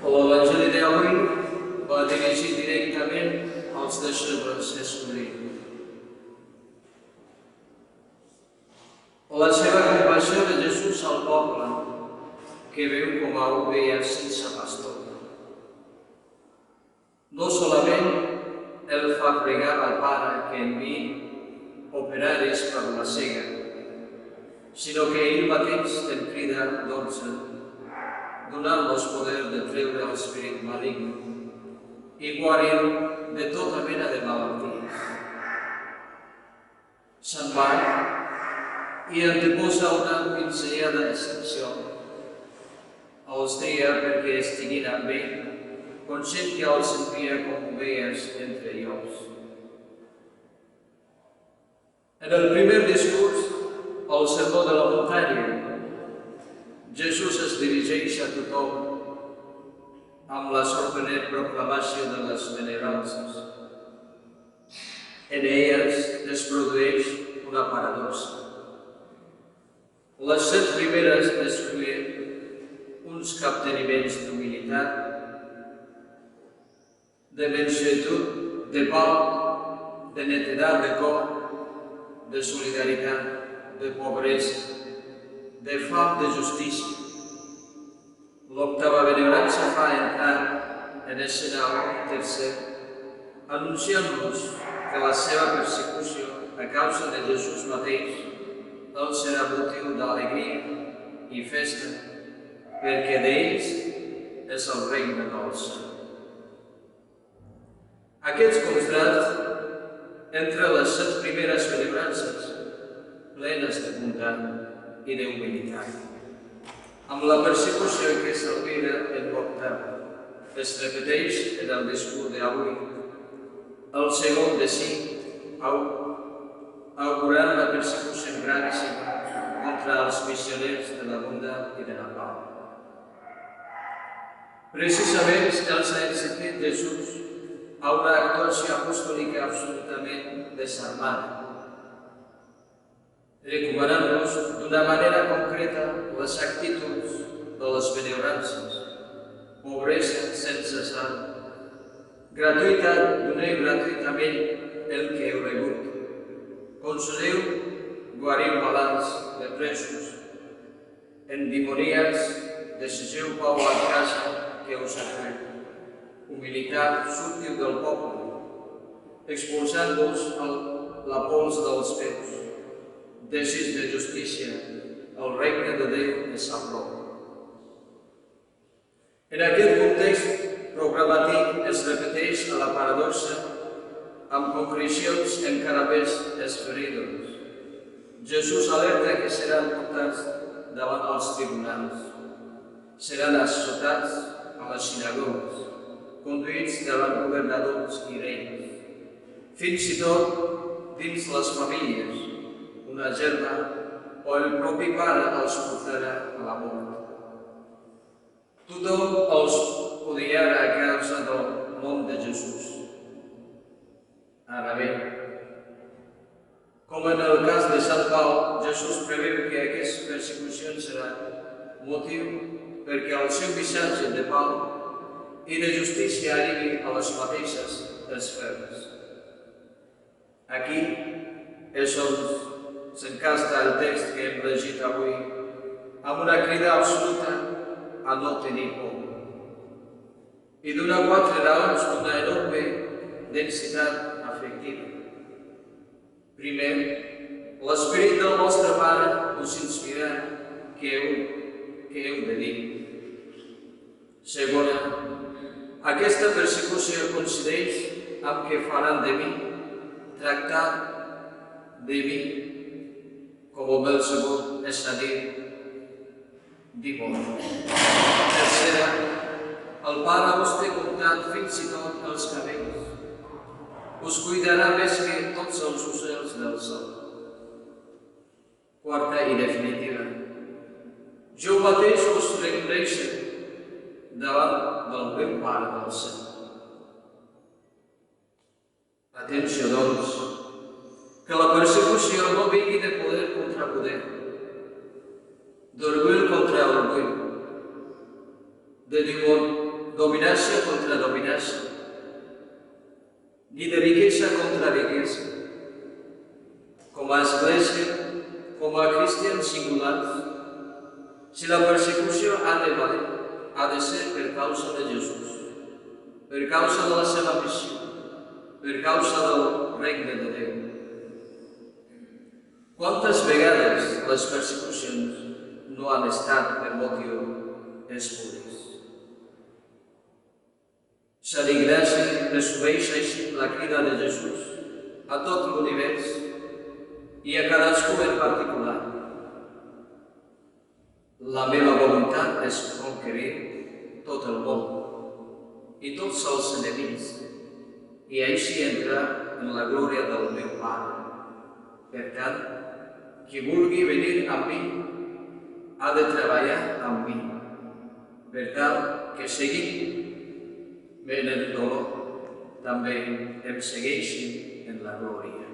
L'Evangeli d'avui va dirigit directament als deixebles escollits. La seva compassió de Jesús al poble, que veu com a ovelles sense pastor. No solament el fa pregar al Pare que enviï operaris per la cega, sinó que ell mateix te'n crida 12, donant-los poder de treure l'esperit maligne i guarir de tota mena de malalties. Se'n va i anteposa una pinzellada essencial. Els deia perquè estiguin amb ell, conscient que els envia com ovelles entre llocs. En el primer discurs, el sermó de la muntanya, Jesús es dirigeix a tothom amb la sorprenent proclamació de les benaurances. En elles es produeix una paradoxa. Les 7 primeres descriuen uns capteniments d'humilitat, de mansuetud, de pau, de netedat de cor, de solidaritat, de pobresa, de fam de justícia. L'octava benaurança fa entrar en escena un tercer, anunciant-nos que la seva persecució a causa de Jesús mateix els serà motiu d'alegria i festa, perquè d'ells és el regne del cel. Aquest contrast entre les 7 primeres benaurances, plenes de bondat i d'humilitat, amb la persecució que s'albira en l'octava, es repeteix en el discurs d'avui. El segon de 5, augurant la persecució gravíssima contra els missioners de la bondat i de la pau. Precisament els ha encetat Jesús a una actuació apostòlica absolutament desarmada, recomanant-nos d'una manera concreta les actituds de les benaurances, pobresa sense sal, gratuïtat, doneu gratuïtament el que heu rebut, consoleu, guariu malalts, lepresos, endimoniats, desitgeu pau a casa que us acull, humilitat, sortiu del poble, expulsant-vos la pols dels peus, desig de justícia, el regne de Déu és a prop. En aquest context programàtic es repeteix a la paradoxa amb concrecions encara més esferides. Jesús alerta que seran portats davant els tribunals, seran assotats a les sinagogues, conduïts davant governadors i reis, fins i tot dins les famílies, una germana o el propi pare els portarà a la mort. Tothom els odiarà a causa del nom de Jesús. Ara bé, com en el cas de Sant Pau, Jesús preveu que aquestes persecucions seran motiu perquè el seu missatge de pau i de justícia arribi a les mateixes esferes. Aquí és on s'encasta el text que hem llegit avui, amb una crida absoluta a no tenir por. I dona 4 raons d'una enorme densitat afectiva. Primer, l'esperit del vostre Pare us inspira que heu de dir. Segona, aquesta persecució coincideix amb què faran de mi, tractar de mi com Belzebú, és a dir, dimoni. Tercera, el Pare us té comptat fins i tot els cabells. Us cuidarà més que tots els ocells del cel. Quarta i definitiva, jo mateix us reconeixo davant del meu Pare del cel. Atenció, doncs, que la persecució no vingui de poder contra poder, d'orgull contra orgull, de dominació contra dominació, ni de riquesa contra riquesa. Com a església, com a cristians singulars, si la persecució ha de valer, ha de ser per causa de Jesús, per causa de la seva missió, per causa del regne de Déu. Quantes vegades les persecucions no han estat per motiu espuriós? Sant Ignasi resumeix així la crida de Jesús a tot l'univers i a cadascú en particular. La meva voluntat és conquerir tot el món i tots els enemics, i així entrar en la glòria del meu Pare. Per tant, qui vulgui venir amb mi ha de treballar amb mi, per tal que seguint en el dolor també em segueixin en la glòria.